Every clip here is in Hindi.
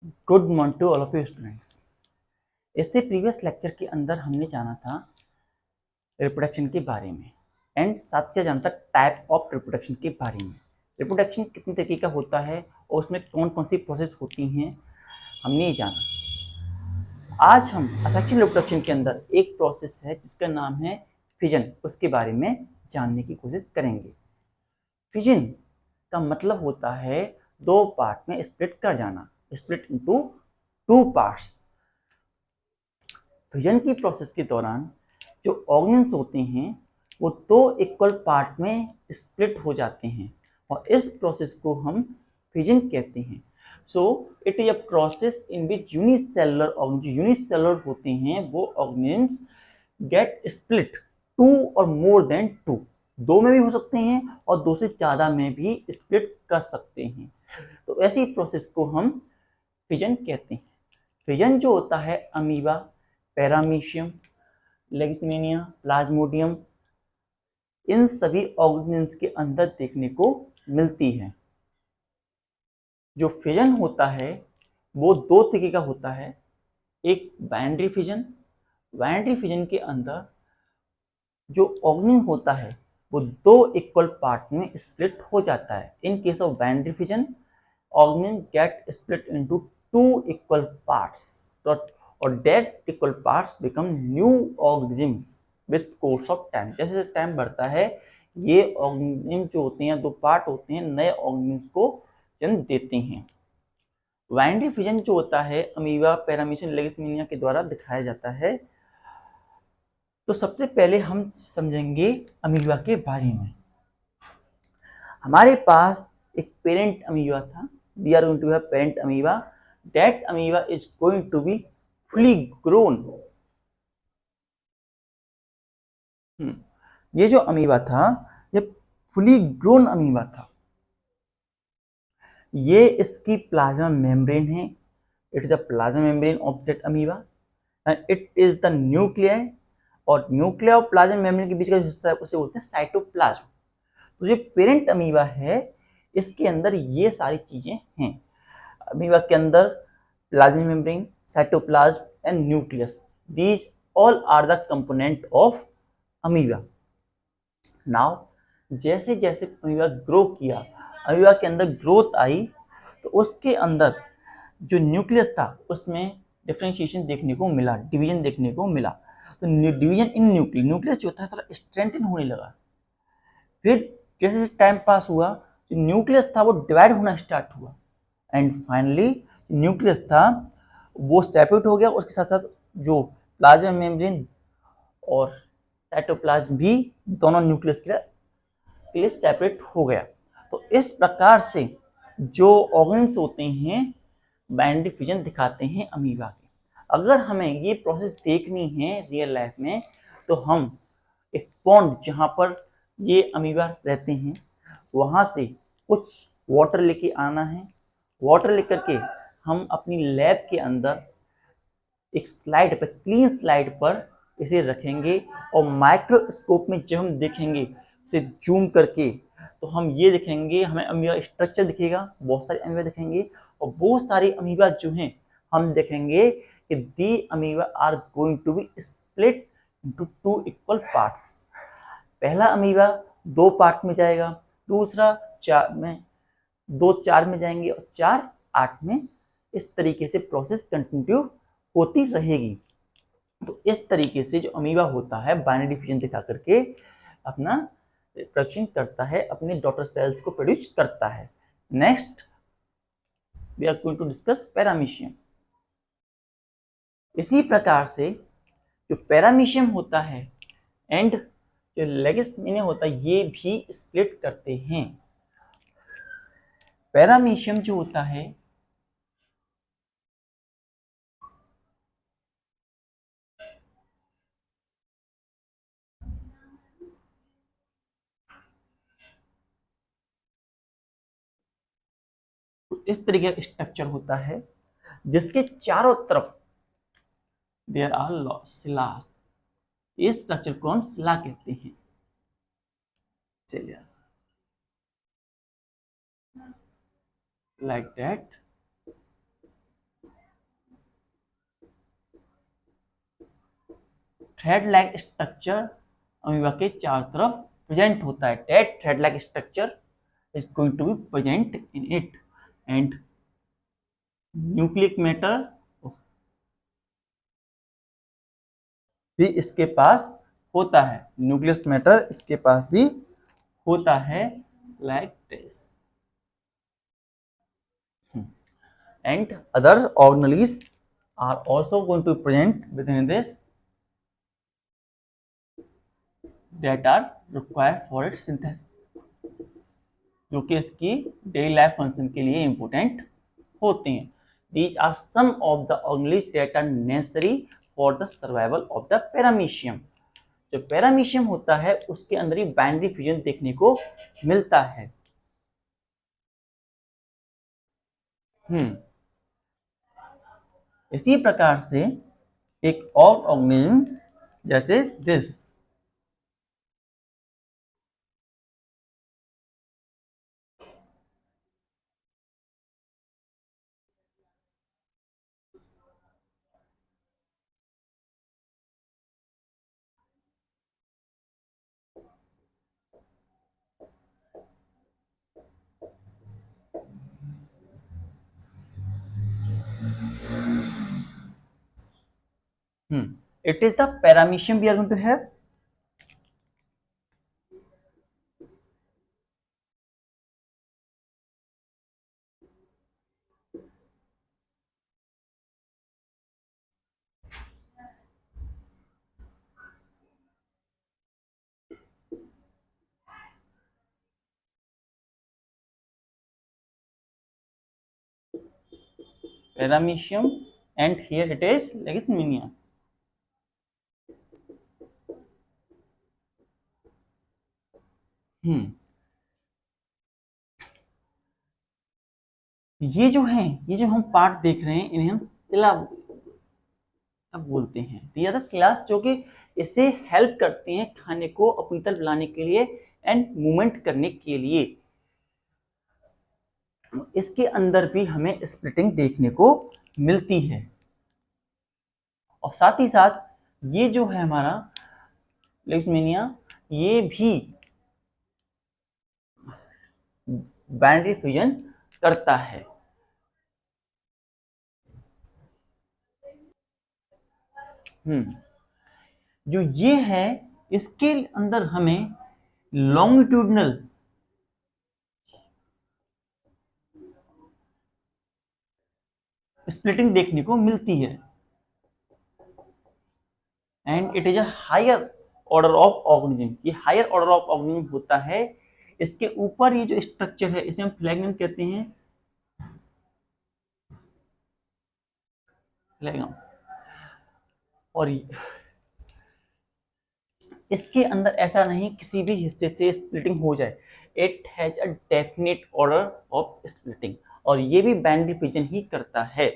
Good morning to all of you students. इससे प्रीवियस लेक्चर के अंदर हमने जाना था रिप्रोडक्शन के बारे में एंड साथ से जाना था टाइप ऑफ रिप्रोडक्शन के बारे में। रिप्रोडक्शन कितने तरीके का होता है और उसमें कौन कौन सी प्रोसेस होती हैं हमने ये जाना। आज हम असेक्सुअल रिप्रोडक्शन के अंदर एक प्रोसेस है जिसका नाम है फिजन, उसके बारे में जानने की कोशिश करेंगे। फिजन का मतलब होता है दो पार्ट में स्प्लिट कर जाना, split into two parts. Fission की प्रोसेस के दौरान जो ऑर्गेन्स होते हैं वो दो इक्वल पार्ट में स्प्लिट हो जाते हैं और इस प्रोसेस को हम फिजन कहते हैं। So it is a process in which unicellular organs, जो यूनिसेलुलर होते हैं वो ऑर्गेन्स गेट स्प्लिट टू और मोर देन टू, दो में भी हो सकते हैं और दो से ज़्यादा में भी स्प्लिट कर सकते हैं। तो ऐसी प्रोसेस को हम फिजन कहते हैं। फिजन जो होता है अमीबा, पैरामीशियम, लेगिस्मेनिया, प्लाज्मोडियम, इन सभी ऑर्गेनिल्स के अंदर देखने को मिलती है। जो फिजन होता है वो दो तरीके का होता है। एक बाइनरी फिजन, बाइनरी फिजन के अंदर जो ऑर्गेनिल होता है वो दो इक्वल पार्ट में स्प्लिट हो जाता है। In case of binary fission organism get split into two equal parts और that equal parts become new organisms with course of time. जैसे जैसे टाइम बढ़ता है ये ऑर्गेनिज्म जो होते हैं, दो पार्ट होते हैं, नए ऑर्गेनिज्म को जन्म देते हैं। बाइनरी फिजन जो होता है अमीबा, पैरामीशियम, लेगिस्मेनिया के द्वारा दिखाया जाता है। तो सबसे पहले हम समझेंगे अमीबा के बारे में। हमारे पास एक पेरेंट अमीबा था। We are going to have parent amoeba. That amoeba is going to be fully grown. ये जो अमीबा था ये फुली ग्रोन अमीबा था। ये इसकी प्लाज्मा मेम्ब्रेन है। It is the plasma membrane of that amoeba and it is the nuclear. और न्यूक्लियर और प्लाज्मा मेम्ब्रेन के बीच का जो हिस्सा है उसे बोलते हैं साइटोप्लाज्म। तो जो पेरेंट अमीबा है इसके अंदर ये सारी चीजें हैं। अमीबा के अंदर plasma membrane, cytoplasm and nucleus, these all are the component of amoeba. Now जैसे जैसे अमीबा ग्रो किया, अमीबा के अंदर ग्रोथ आई, तो उसके अंदर जो न्यूक्लियस था उसमें डिफरेंशिएशन देखने को मिला, डिवीजन देखने को मिला। तो डिवीजन इन न्यूक्लियस जो था थोड़ा स्ट्रेंथन होने लगा। फिर जैसे टाइम पास हुआ जो न्यूक्लियस था वो डिवाइड होना स्टार्ट हुआ एंड फाइनली न्यूक्लियस था वो सेपरेट हो गया। उसके साथ साथ जो प्लाज्मा मेम्ब्रेन और साइटोप्लाज्म भी दोनों न्यूक्लियस के लिए सेपरेट हो गया। तो इस प्रकार से जो ऑर्गन्स होते हैं बाइनरी फिजन दिखाते हैं अमीबा के। अगर हमें ये प्रोसेस देखनी है रियल लाइफ में तो हम एक पॉन्ड जहाँ पर ये अमीबा रहते हैं वहाँ से कुछ वाटर लेके आना है। वाटर लेकर के हम अपनी लैब के अंदर एक स्लाइड पर, क्लीन स्लाइड पर इसे रखेंगे और माइक्रोस्कोप में जब हम देखेंगे उसे जूम करके तो हम ये देखेंगे, हमें अमीबा स्ट्रक्चर दिखेगा, बहुत सारे अमीबा दिखेंगे और बहुत सारे अमीबा जो हैं हम देखेंगे कि the amoeba are going to be split into two equal parts. पहला अमीबा दो पार्ट में जाएगा, दूसरा चार में, दो चार में जाएंगे और चार आठ में। इस तरीके से प्रोसेस कंटिन्यू होती रहेगी। तो इस तरीके से जो अमीबा होता है बाइनरी डिफिजन दिखा करके अपना रिप्रोडक्शन करता है, अपने डॉटर सेल्स को प्रोड्यूस करता है। Next we are going to discuss paramecium. इसी प्रकार से जो पैरामीशियम होता है एंड जो लेगिस्मेनिया होता है ये भी स्प्लिट करते हैं। पैरामीशियम जो होता है तो इस तरीके का स्ट्रक्चर होता है जिसके चारों तरफ देयर आर सिलास। इस स्ट्रक्चर को हम सिला कहते हैं। चलिए like that thread like structure amoeba के चारों तरफ प्रेजेंट होता है. That thread like structure is going to be present in it. And nucleic matter भी इसके पास होता है. न्यूक्लियस मैटर इसके पास भी होता है like this. And other organelles are also going to be present within this that are required for its synthesis, जो कि इसकी डेली लाइफ फंक्शन के लिए इंपॉर्टेंट होते हैं. These are some of the organelles that are necessary for the survival of the paramecium. जो पैरामीशियम होता है उसके अंदर ही बाइनरी फ्यूजन देखने को मिलता है. इसी प्रकार से एक और ऑर्गेनिज्म जैसे this. It is the paramecium we are going to have. Paramecium, and here it is Leishmania. ये जो है, ये जो हम पार्ट देख रहे हैं इन्हें हम सिला बोलते हैं. ये आर सिलास जो कि इसे हेल्प करते हैं खाने को अपनी तरफ लाने के लिए एंड मूवमेंट करने के लिए. इसके अंदर भी हमें स्प्लिटिंग देखने को मिलती है. और साथ ही साथ ये जो है हमारा लेishmania, ये भी बाइनरी फ्यूजन करता है. जो ये है इसके अंदर हमें लॉन्गिट्यूडनल स्प्लिटिंग देखने को मिलती है. And it is a higher order of organism. ये हायर ऑर्डर ऑफ ऑर्गेनिज्म होता है. इसके ऊपर ये जो स्ट्रक्चर है इसे हम फ्लैगम कहते हैं. फ्लैगम. और इसके अंदर ऐसा नहीं किसी भी हिस्से से स्प्लिटिंग हो जाए. It has a definite order of splitting. और ये भी बाइनरी फ्यूजन ही करता है.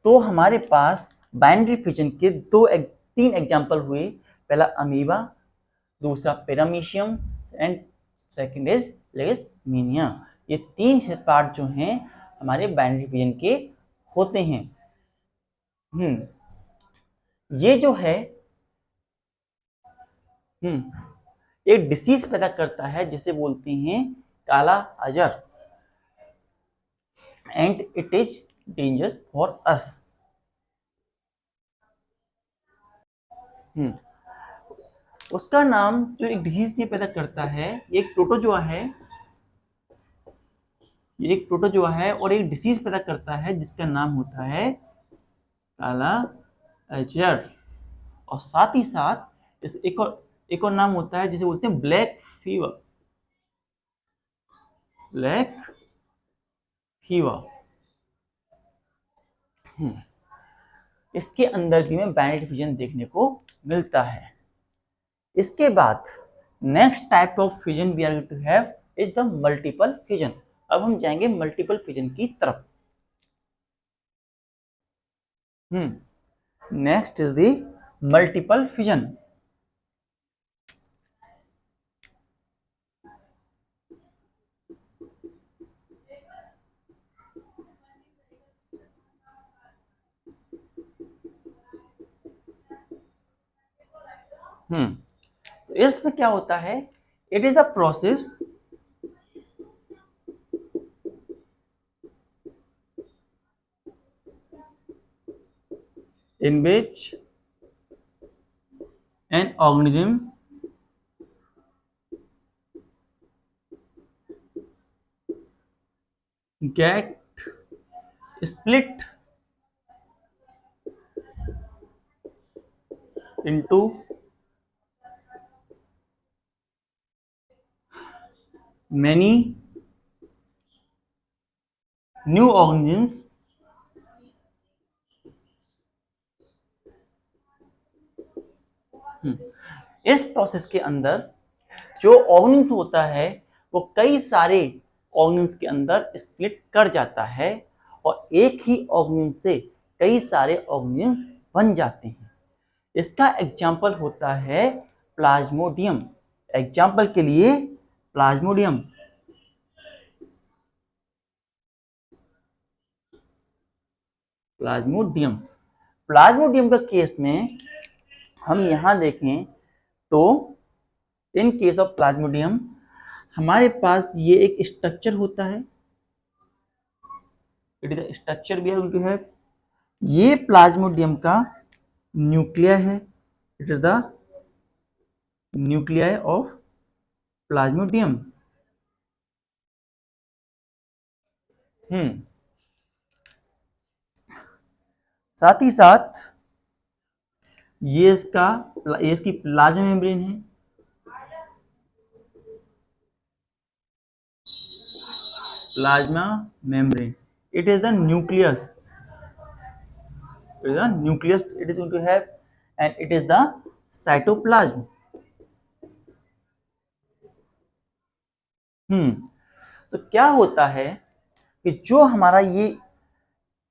तो हमारे पास बाइनरी फ्यूजन के तीन एग्जांपल हुए. पहला अमीबा, दूसरा पैरामीशियम एंड सेकंड इज लेishmania. ये तीन पार्ट जो हैं हमारे बाइनरी फ्यूजन के होते हैं. ये जो है एक डिसीज पैदा करता है जिसे बोलते हैं काला अजर. And it is dangerous for अस. उसका नाम जो एक डिसीज ये पैदा करता है, ये एक प्रोटोजोआ है. ये एक प्रोटोजोआ है और एक डिसीज पैदा करता है जिसका नाम होता है काला अजर. और साथ ही साथ इस एक और नाम होता है जिसे बोलते हैं ब्लैक फीवर. Black fever. इसके अंदर भी हमें बाइनरी फ्यूजन देखने को मिलता है. इसके बाद next type of fusion we are going to have is the multiple fusion. अब हम जाएंगे मल्टीपल फ्यूजन की तरफ. Next is the multiple fusion. तो इसमें क्या होता है, it is the process in which an organism get split into many new organisms इस प्रोसेस के अंदर जो ऑर्गेनिज्म होता है वो कई सारे ऑर्गेनिज्म के अंदर स्प्लिट कर जाता है और एक ही ऑर्गेनिज्म से कई सारे ऑर्गेनिज्म बन जाते हैं। इसका एग्जाम्पल होता है प्लाज्मोडियम। एग्जाम्पल के लिए प्लाज्मोडियम, प्लाज्मोडियम प्लाज्मोडियम का केस में हम यहां देखें तो इन केस ऑफ प्लाज्मोडियम हमारे पास ये एक स्ट्रक्चर होता है, it is structure we are going to have. ये प्लाज्मोडियम का न्यूक्लिया है, it is the nuclei of plasmodium. साथ ही साथ ये इसकी प्लाज्मा मेम्ब्रेन है, plasma membrane, it is the nucleus, it is the nucleus it is going to have, and it is the cytoplasm। तो क्या होता है कि जो हमारा ये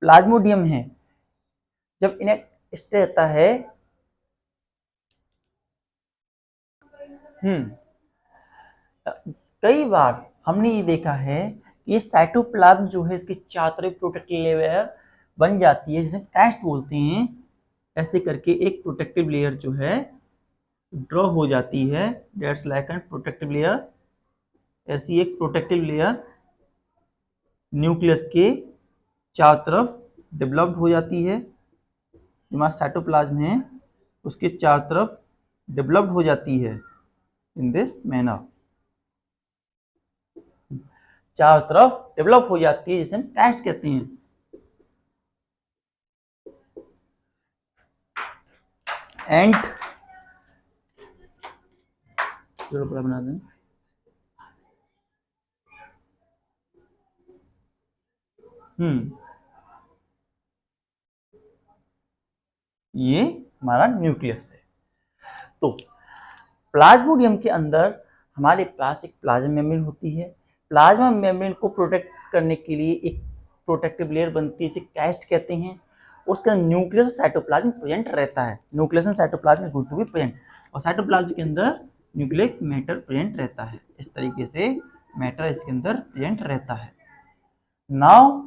प्लाज्मोडियम है जब इनएक्ट स्टेट रहता है, कई बार हमने ये देखा है कि ये साइटोप्लाज्म जो है इसकी चारों तरफ प्रोटेक्टिव लेयर बन जाती है, जिसे कैस्ट बोलते हैं। ऐसे करके एक प्रोटेक्टिव लेयर जो है ड्रॉ हो जाती है, that's like an protective layer. ऐसी एक प्रोटेक्टिव लेयर न्यूक्लियस के चारों तरफ डेवलप्ड हो जाती है, जो हमारा साइटोप्लाज्म है उसके चारों तरफ डेवलप्ड हो जाती है इन दिस मैनर, चारों तरफ डेवलप हो जाती है, जिसे हम कैस्ट कहते हैं। एंड चलो बड़ा बना दें, ये हमारा न्यूक्लियस है। तो प्लाज्मोडियम के अंदर हमारे पास एक प्लाज्मा मेम्ब्रेन होती है। प्लाज्मा मेम्ब्रेन को प्रोटेक्ट करने के लिए एक प्रोटेक्टिव लेयर बनती है, इसे कैस्ट कहते हैं। उसका न्यूक्लियस साइटोप्लाज्म प्रेजेंट रहता है, nucleus and cytoplasm is going to be present, और साइटोप्लाज्म के अंदर न्यूक्लिक मैटर प्रेजेंट रहता है। इस तरीके से मैटर इसके अंदर प्रेजेंट रहता है। नाउ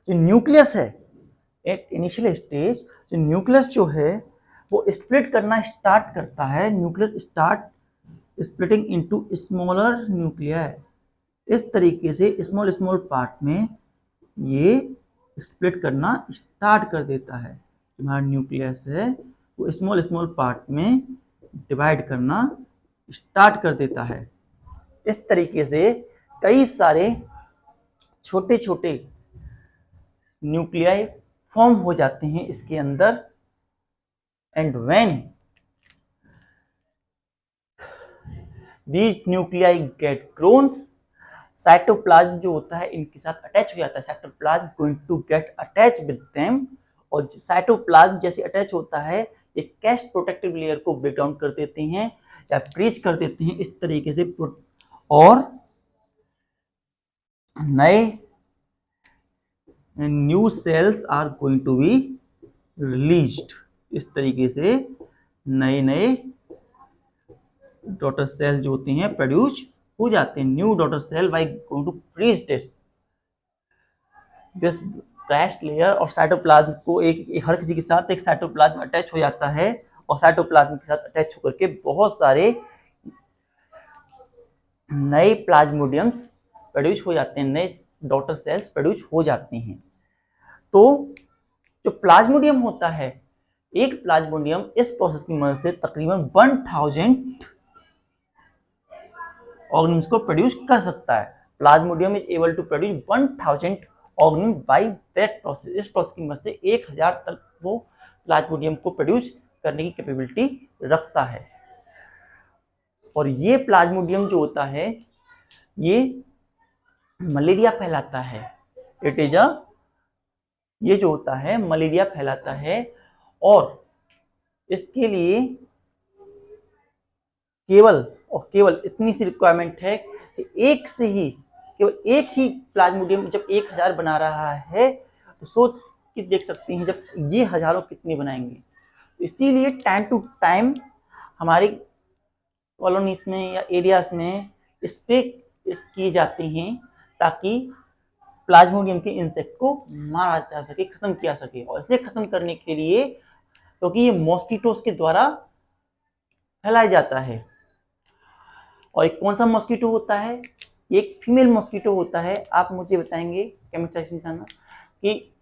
जो न्यूक्लियस है एट इनिशियल स्टेज, जो न्यूक्लियस जो है वो स्प्लिट करना स्टार्ट करता है। Nucleus start splitting into smaller nuclei. इस तरीके से स्मॉल स्मॉल पार्ट में ये स्प्लिट करना स्टार्ट कर देता है। हमारा न्यूक्लियस है वो स्मॉल स्मॉल पार्ट में डिवाइड करना स्टार्ट कर देता है। इस तरीके से कई सारे छोटे छोटे न्यूक्लियाई फॉर्म हो जाते हैं इसके अंदर। And when these nuclei get grown, cytoplasm जो होता है इनके साथ अटैच हो जाता है। Cytoplasm going to get attach with them, और साइटोप्लाज्म जैसे अटैच होता है ये कैस्ट प्रोटेक्टिव लेयर को ब्रेक डाउन कर देते हैं या ब्रीच कर देते हैं इस तरीके से, और नए new cells are going to be released. इस तरीके से नए नए डॉटर सेल जो होते हैं प्रोड्यूस हो जाते हैं। New daughter cell by going to breach this cyst layer, और साइटोप्लाज्म को एक हर किसी के साथ एक साइटोप्लाज्म अटैच हो जाता है और साइटोप्लाज्म के साथ अटैच होकर के बहुत सारे नए प्लाज्मोडियम्स प्रोड्यूस हो जाते हैं, नए डॉटर सेल्स प्रोड्यूस हो जाते हैं। तो जो प्लाज्मोडियम होता है, एक प्लाज्मोडियम इस प्रोसेस की मदद से तकरीबन 1000 ऑर्गेनिम्स को प्रोड्यूस कर सकता है। Plasmodium is able to produce 1000 organism by that process. इस प्रोसेस की मदद से 1000 तक वो प्लाज्मोडियम को प्रोड्यूस करने की कैपेबिलिटी रखता है। और ये प्लाज्मोडियम जो होता है ये मलेरिया फैलाता है। इट इज अ ये जो होता है मलेरिया फैलाता है और इसके लिए केवल इतनी सी रिक्वायरमेंट है कि केवल एक ही प्लाज्मोडियम जब 1000 बना रहा है तो सोच के देख सकते हैं जब ये हजारों कितने बनाएंगे। तो इसीलिए टाइम टू टाइम हमारे कॉलोनीज में या एरियाज में स्प्रे किए जाते हैं ताकि प्लाज्मोडियम के इंसेक्ट को मारा जा सके, खत्म किया सके। और इसे खत्म करने के लिए क्योंकि ये मॉस्किटोज के द्वारा फैलाया जाता है। और एक कौन सा मॉस्किटो होता है? एक फीमेल मॉस्किटो होता है। आप मुझे बताएंगे कमेंट सेक्शन में कि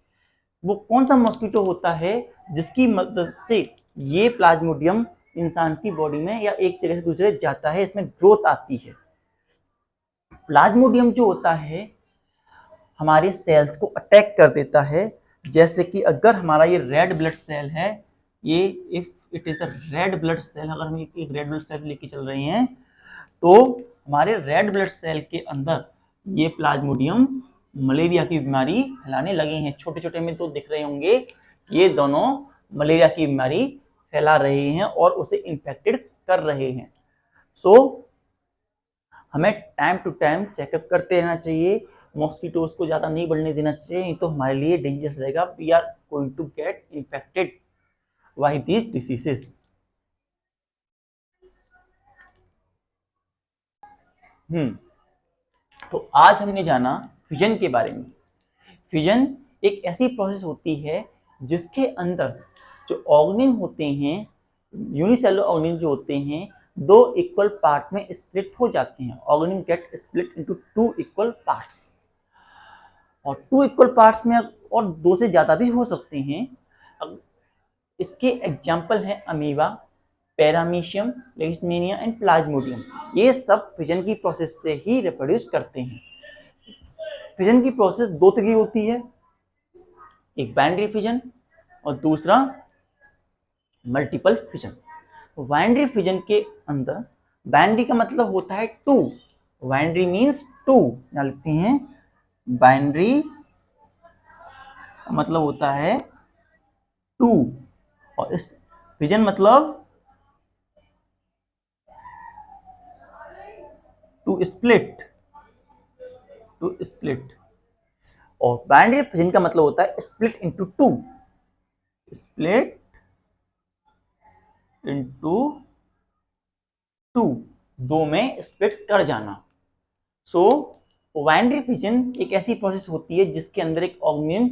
वो कौन सा मॉस्किटो होता है जिसकी मदद से ये प्लाज्मोडियम इंसान की बॉडी में या एक जगह से दूसरे जाता है, इसमें ग्रोथ आती है। प्लाज्मोडियम जो होता है हमारे सेल्स को अटैक कर देता है। जैसे कि अगर हमारा ये रेड ब्लड सेल है, ये if it is the red blood cell, अगर हम एक रेड ब्लड सेल लेके चल रहे हैं तो हमारे रेड ब्लड सेल के अंदर ये प्लाज्मोडियम मलेरिया की बीमारी फैलाने लगे हैं। छोटे छोटे में तो दिख रहे होंगे, ये दोनों मलेरिया की बीमारी फैला रहे हैं और उसे इन्फेक्टेड कर रहे हैं। सो हमें टाइम टू टाइम चेकअप करते रहना चाहिए। मॉस्किटोज को ज़्यादा नहीं बढ़ने देना चाहिए, नहीं तो हमारे लिए डेंजरस रहेगा। We are going to get infected by these diseases. तो आज हमने जाना फिजन के बारे में। फिजन एक ऐसी प्रोसेस होती है जिसके अंदर जो ऑर्गेनिम होते हैं, यूनिसेलुलर ऑर्गेनिम जो होते हैं, दो इक्वल पार्ट में स्प्लिट हो जाते हैं। Organism get split into 2 equal parts. और 2 इक्वल पार्ट्स में और 2 से ज़्यादा भी हो सकते हैं। इसके एग्जाम्पल हैं अमीबा, पैरामीशियम, लेगिस्मेनिया एंड प्लाज्मोडियम। ये सब फिजन की प्रोसेस से ही रिप्रोड्यूस करते हैं। फिजन की प्रोसेस दो तरह की होती है, एक बाइनरी फिजन और दूसरा मल्टीपल फिजन। बाइनरी फिजन के अंदर बाइनरी का मतलब होता है 2। बाइनरी मीन्स 2, यहाँ लिखते हैं बाइनरी का मतलब होता है 2 और इस फिजन मतलब टू स्प्लिट। और बाइनरी फिजन का मतलब होता है स्प्लिट इनटू 2, स्प्लिट इनटू 2, दो में स्प्लिट कर जाना। सो बाइनरी फिजन एक ऐसी प्रोसेस होती है जिसके अंदर एक ऑर्गेनिम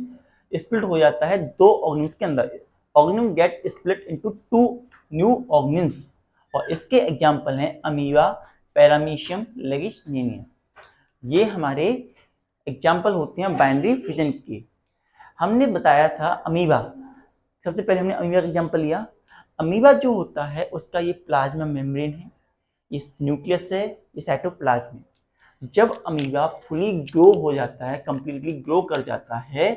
स्प्लिट हो जाता है दो ऑर्गेनिम्स के अंदर। Organism get split into 2 new organisms. और इसके एग्जांपल हैं अमीबा, पैरामीशियम, लेगिस्मेनिया। ये हमारे एग्जाम्पल होते हैं बाइनरी फिजन के। हमने बताया था अमीबा, सबसे पहले हमने अमीबा का एग्जाम्पल लिया। अमीबा जो होता है उसका ये प्लाज्मा मेम्ब्रेन है, ये न्यूक्लियस है, ये साइटोप्लाज्म है। जब अमीबा फुली ग्रो हो जाता है, कंप्लीटली ग्रो कर जाता है,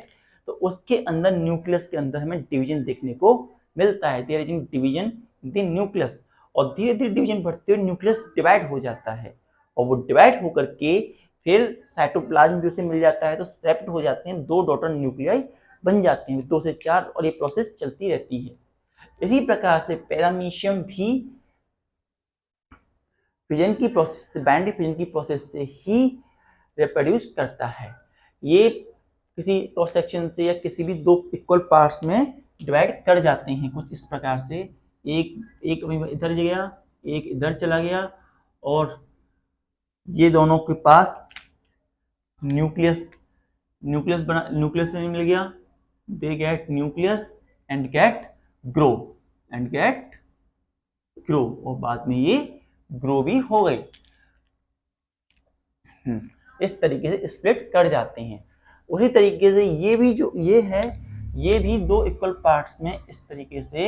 तो उसके अंदर न्यूक्लियस के अंदर हमें डिवीजन देखने को मिलता है। There is division in the nucleus. और धीरे धीरे डिवीजन बढ़ते हुए न्यूक्लियस डिवाइड हो जाता है और वो डिवाइड होकर के फिर साइटोप्लाज्म भी उसे मिल जाता है, तो सेप्ट हो जाते हैं, 2 डॉटर न्यूक्लियाई बन जाते हैं, 2 से 4, और ये प्रोसेस चलती रहती है। इसी प्रकार से पैरामीशियम भी फिजन की प्रोसेस, बाइनरी फिजन की प्रोसेस से ही रिप्रोड्यूस करता है। ये किसी क्रॉस सेक्शन से या किसी भी 2 इक्वल पार्ट्स में डिवाइड कर जाते हैं कुछ इस प्रकार से। एक अमीबा इधर गया, एक इधर चला गया, और ये दोनों के पास न्यूक्लियस मिल गया। They get nucleus and get grow grow, और बाद में ये ग्रो भी हो गई। इस तरीके से स्प्लिट कर जाते हैं। उसी तरीके से ये भी जो ये है, ये भी दो इक्वल पार्ट्स में इस तरीके से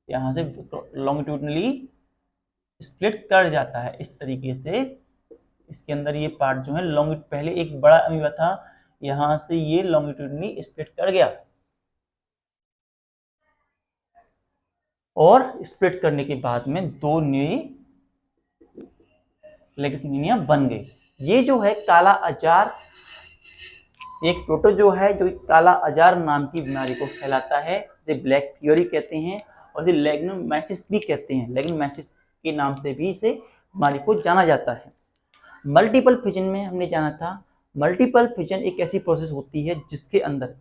यहां से लॉन्गिट्यूडनली स्प्लिट कर जाता है। इस तरीके से इसके अंदर ये पार्ट जो है लॉन्ग, पहले एक बड़ा अमीबा था, यहां से ये लॉन्गिट्यूडनली स्प्लिट कर गया और स्प्लिट करने के बाद में दो नई लेगिस्निया बन गई। ये जो है काला अजार एक प्रोटो जो है जो काला अजार नाम की बीमारी को फैलाता है, जिसे ब्लैक थियरी कहते हैं और इसे लेग्नोमाइसिस भी कहते हैं। लेग्नोमाइसिस के नाम से भी इसे बीमारी को जाना जाता है। मल्टीपल फिजन में हमने जाना था, मल्टीपल फिजन एक ऐसी प्रोसेस होती है जिसके अंदर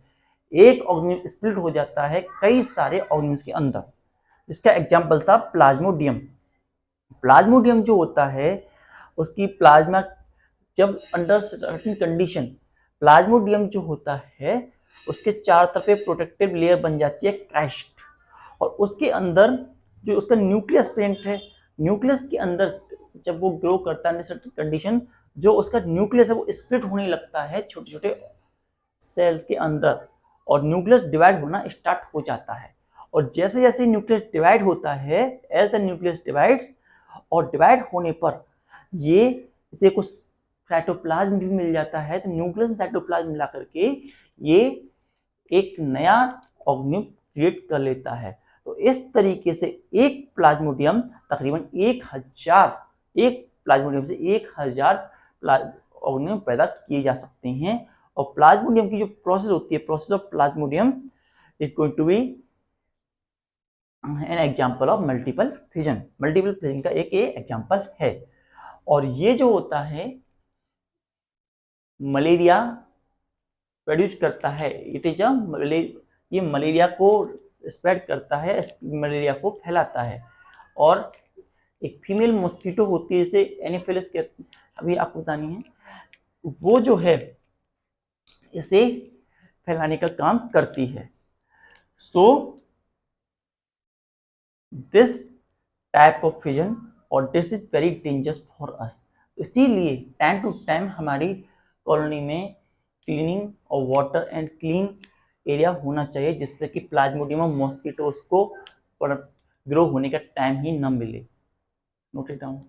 एक ऑर्गेनिज्म स्प्लिट हो जाता है कई सारे ऑर्गेनिज्म के अंदर। इसका एग्जाम्पल था प्लाज्मोडियम। प्लाज्मोडियम जो होता है उसकी प्लाज्मा जब अंडर सर्टेन कंडीशन, प्लाज्मोडियम जो होता है उसके चार तरफे प्रोटेक्टिव लेयर बन जाती है काइस्ट, और उसके अंदर जो उसका न्यूक्लियस प्रेजेंट है, न्यूक्लियस के अंदर जब वो ग्रो करता है सर्टेन कंडीशन, जो उसका न्यूक्लियस है वो स्प्लिट होने लगता है छोटे छोटे सेल्स के अंदर, और न्यूक्लियस डिवाइड होना स्टार्ट हो जाता है। और जैसे जैसे न्यूक्लियस डिवाइड होता है, एज द न्यूक्लियस डिवाइड्स, और डिवाइड होने पर ये इसे कुछ साइटोप्लाज्म भी मिल जाता है, तो न्यूक्लियस साइटोप्लाज्म मिला करके ये एक नया ऑर्गेनिज्म क्रिएट कर लेता है। तो इस तरीके से एक प्लाज्मोडियम तकरीबन 1000 प्लाज्मोडियम से 1000 ऑर्गेनिज्म पैदा किए जा सकते हैं। और प्लाज्मोडियम की जो प्रोसेस होती है, process of plasmodium is going to be an example of multiple fission. Multiple fission का एक ये एग्जाम्पल है। और ये जो होता है मलेरिया प्रोड्यूस करता है, इट इज ये मलेरिया को स्प्रेड करता है, मलेरिया को फैलाता है। और एक फीमेल मॉस्किटो होती है जिसे एनोफिलिस कहते हैं, अभी आपको बतानी है, वो जो है इसे फैलाने का काम करती है। So this type of fission और this is very dangerous for us. इसीलिए टाइम टू टाइम हमारी कॉलोनी में क्लीनिंग और वाटर एंड क्लीन एरिया होना चाहिए, जिससे कि प्लाज्मोडियम और मॉस्किटोस को ग्रो होने का टाइम ही न मिले। Note it down.